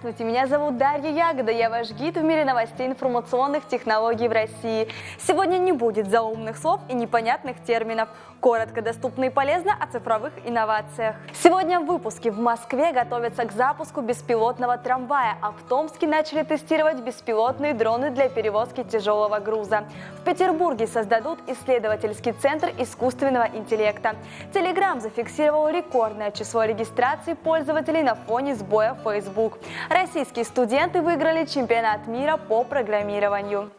Здравствуйте, меня зовут Дарья Ягода, я ваш гид в мире новостей информационных технологий в России. Сегодня не будет заумных слов и непонятных терминов. Коротко, доступно и полезно о цифровых инновациях. Сегодня в выпуске: в Москве готовятся к запуску беспилотного трамвая, а в Томске начали тестировать беспилотные дроны для перевозки тяжелого груза. В Петербурге создадут исследовательский центр искусственного интеллекта. Telegram зафиксировал рекордное число регистраций пользователей на фоне сбоя Facebook. Российские студенты выиграли чемпионат мира по программированию.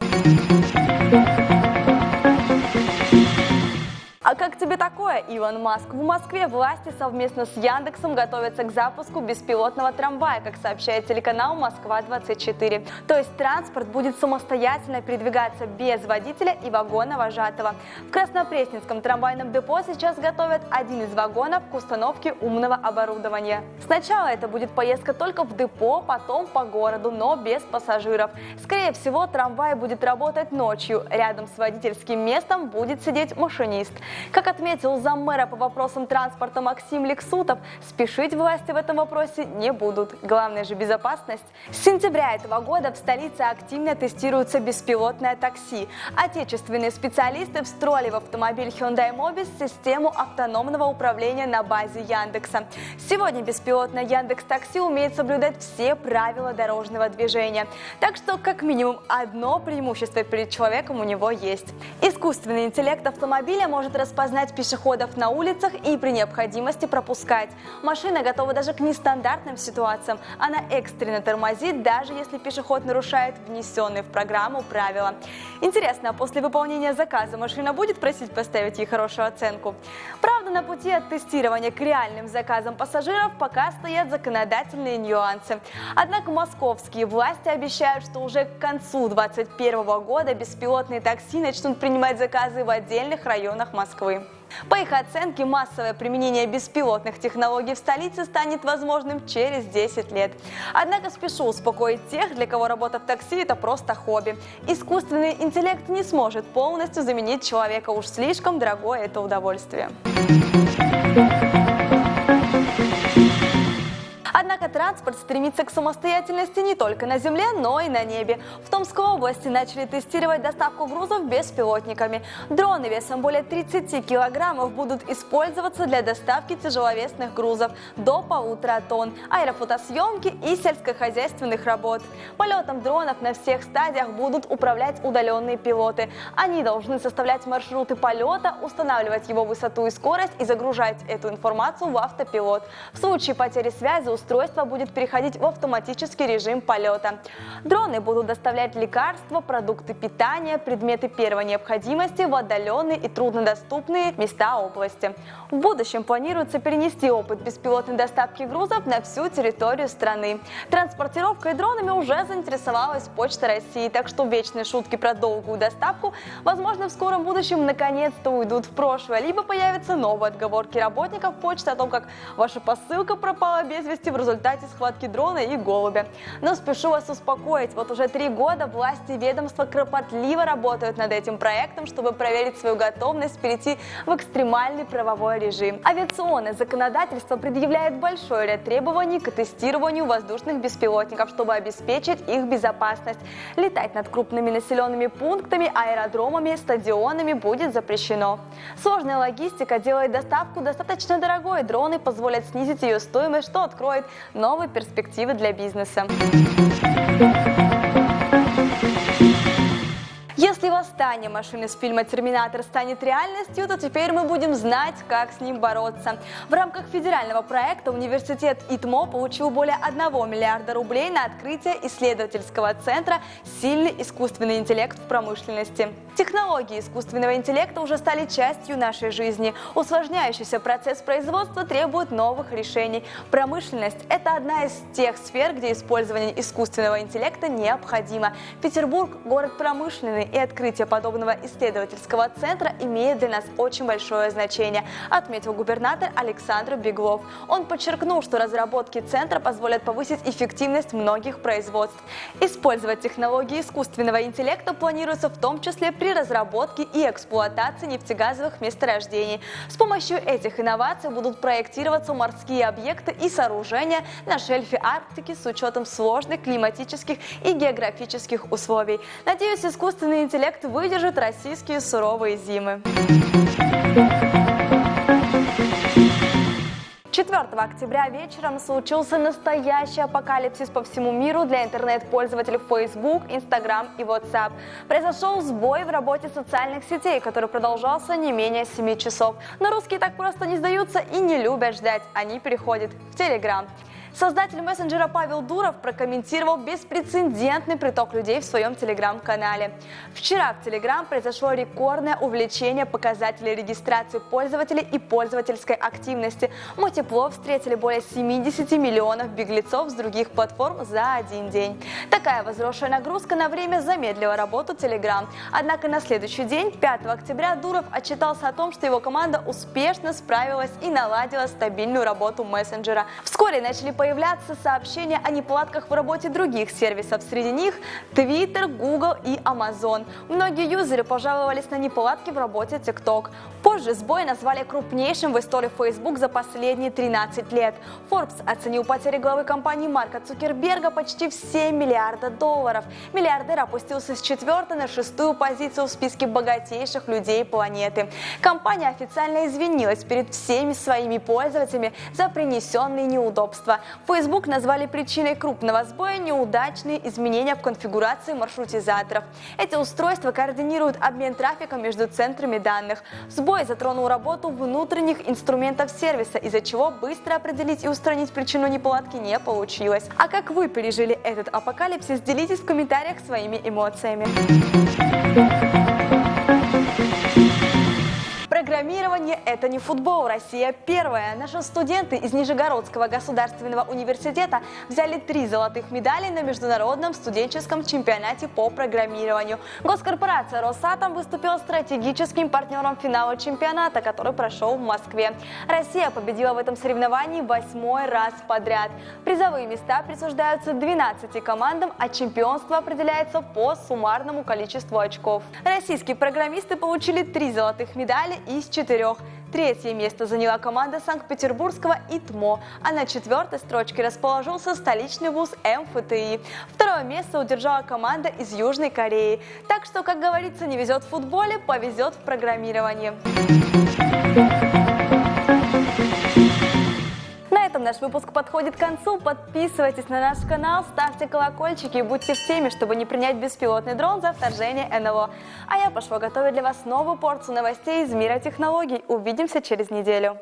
А как тебе такое, Илон Маск? В Москве власти совместно с Яндексом готовятся к запуску беспилотного трамвая, как сообщает телеканал «Москва-24». То есть транспорт будет самостоятельно передвигаться без водителя и вагона-вожатого. В Краснопресненском трамвайном депо сейчас готовят один из вагонов к установке умного оборудования. Сначала это будет поездка только в депо, потом по городу, но без пассажиров. Скорее всего, трамвай будет работать ночью. Рядом с водительским местом будет сидеть машинист. Как отметил заммэра по вопросам транспорта Максим Лексутов, спешить власти в этом вопросе не будут. Главное же безопасность. С сентября этого года в столице активно тестируется беспилотное такси. Отечественные специалисты встроили в автомобиль Hyundai Mobis систему автономного управления на базе Яндекса. Сегодня беспилотное Яндекс.Такси умеет соблюдать все правила дорожного движения. Так что как минимум одно преимущество перед человеком у него есть. Искусственный интеллект автомобиля может распознать пешеходов на улицах и при необходимости пропускать. Машина готова даже к нестандартным ситуациям. Она экстренно тормозит, даже если пешеход нарушает внесенные в программу правила. Интересно, а после выполнения заказа машина будет просить поставить ей хорошую оценку? Правда, на пути от тестирования к реальным заказам пассажиров пока стоят законодательные нюансы. Однако московские власти обещают, что уже к концу 2021 года беспилотные такси начнут принимать заказы в отдельных районах Москвы. По их оценке, массовое применение беспилотных технологий в столице станет возможным через 10 лет. Однако спешу успокоить тех, для кого работа в такси – это просто хобби. Искусственный интеллект не сможет полностью заменить человека, уж слишком дорогое это удовольствие. Однако транспорт стремится к самостоятельности не только на земле, но и на небе. В Томской области начали тестировать доставку грузов беспилотниками. Дроны весом более 30 килограммов будут использоваться для доставки тяжеловесных грузов до 1,5 тонн, аэрофотосъемки и сельскохозяйственных работ. Полетом дронов на всех стадиях будут управлять удаленные пилоты. Они должны составлять маршруты полета, устанавливать его высоту и скорость и загружать эту информацию в автопилот. В случае потери связи устройство будет переходить в автоматический режим полета. Дроны будут доставлять лекарства, продукты питания, предметы первой необходимости в отдаленные и труднодоступные места области. В будущем планируется перенести опыт беспилотной доставки грузов на всю территорию страны. Транспортировкой дронами уже заинтересовалась Почта России, так что вечные шутки про долгую доставку, возможно, в скором будущем наконец-то уйдут в прошлое, либо появятся новые отговорки работников почты о том, как ваша посылка пропала без вести в результате схватки дрона и голубя. Но спешу вас успокоить, вот уже 3 года власти и ведомства кропотливо работают над этим проектом, чтобы проверить свою готовность перейти в экстремальный правовой режим. Авиационное законодательство предъявляет большой ряд требований к тестированию воздушных беспилотников, чтобы обеспечить их безопасность. Летать над крупными населенными пунктами, аэродромами, стадионами будет запрещено. Сложная логистика делает доставку достаточно дорогой, дроны позволят снизить ее стоимость, что откроет новые перспективы для бизнеса. Если восстание машины с фильма «Терминатор» станет реальностью, то теперь мы будем знать, как с ним бороться. В рамках федерального проекта университет ИТМО получил более 1 миллиарда рублей на открытие исследовательского центра «Сильный искусственный интеллект в промышленности». Технологии искусственного интеллекта уже стали частью нашей жизни. Усложняющийся процесс производства требует новых решений. Промышленность – это одна из тех сфер, где использование искусственного интеллекта необходимо. Петербург – город промышленный, и открытие открытие подобного исследовательского центра имеет для нас очень большое значение, отметил губернатор Александр Беглов. Он подчеркнул, что разработки центра позволят повысить эффективность многих производств. Использовать технологии искусственного интеллекта планируется в том числе при разработке и эксплуатации нефтегазовых месторождений. С помощью этих инноваций будут проектироваться морские объекты и сооружения на шельфе Арктики с учетом сложных климатических и географических условий. Надеюсь, искусственный интеллект выдержит российские суровые зимы. 4 октября вечером случился настоящий апокалипсис по всему миру для интернет-пользователей Facebook, Instagram и WhatsApp. Произошел сбой в работе социальных сетей, который продолжался не менее 7 часов. Но русские так просто не сдаются и не любят ждать. Они переходят в Telegram. Создатель мессенджера Павел Дуров прокомментировал беспрецедентный приток людей в своем телеграм-канале. Вчера в Telegram произошло рекордное увеличение показателей регистрации пользователей и пользовательской активности. Мы тепло встретили более 70 миллионов беглецов с других платформ за один день. Такая возросшая нагрузка на время замедлила работу Telegram. Однако на следующий день, 5 октября, Дуров отчитался о том, что его команда успешно справилась и наладила стабильную работу мессенджера. Вскоре начали появляться сообщения о неполадках в работе других сервисов, среди них Twitter, Google и Amazon. Многие юзеры пожаловались на неполадки в работе TikTok. Позже сбой назвали крупнейшим в истории Facebook за последние 13 лет. Forbes оценил потери главы компании Марка Цукерберга почти в $7 миллиарда. Миллиардер опустился с 4-й на 6-ю позицию в списке богатейших людей планеты. Компания официально извинилась перед всеми своими пользователями за принесенные неудобства. Facebook назвали причиной крупного сбоя неудачные изменения в конфигурации маршрутизаторов. Эти устройства координируют обмен трафиком между центрами данных. Сбой затронул работу внутренних инструментов сервиса, из-за чего быстро определить и устранить причину неполадки не получилось. А как вы пережили этот апокалипсис, делитесь в комментариях своими эмоциями. Программирование – это не футбол. Россия первая. Наши студенты из Нижегородского государственного университета взяли 3 золотых медали на международном студенческом чемпионате по программированию. Госкорпорация «Росатом» выступила стратегическим партнером финала чемпионата, который прошел в Москве. Россия победила в этом соревновании 8-й раз подряд. Призовые места присуждаются 12 командам, а чемпионство определяется по суммарному количеству очков. Российские программисты получили 3 золотых медали из 4. Третье место заняла команда Санкт-Петербургского ИТМО, а на 4-й строчке расположился столичный вуз МФТИ. 2-е место удержала команда из Южной Кореи. Так что, как говорится, не везет в футболе, повезет в программировании. На этом наш выпуск подходит к концу. Подписывайтесь на наш канал, ставьте колокольчики и будьте в теме, чтобы не принять беспилотный дрон за вторжение НЛО. А я пошла готовить для вас новую порцию новостей из мира технологий. Увидимся через неделю.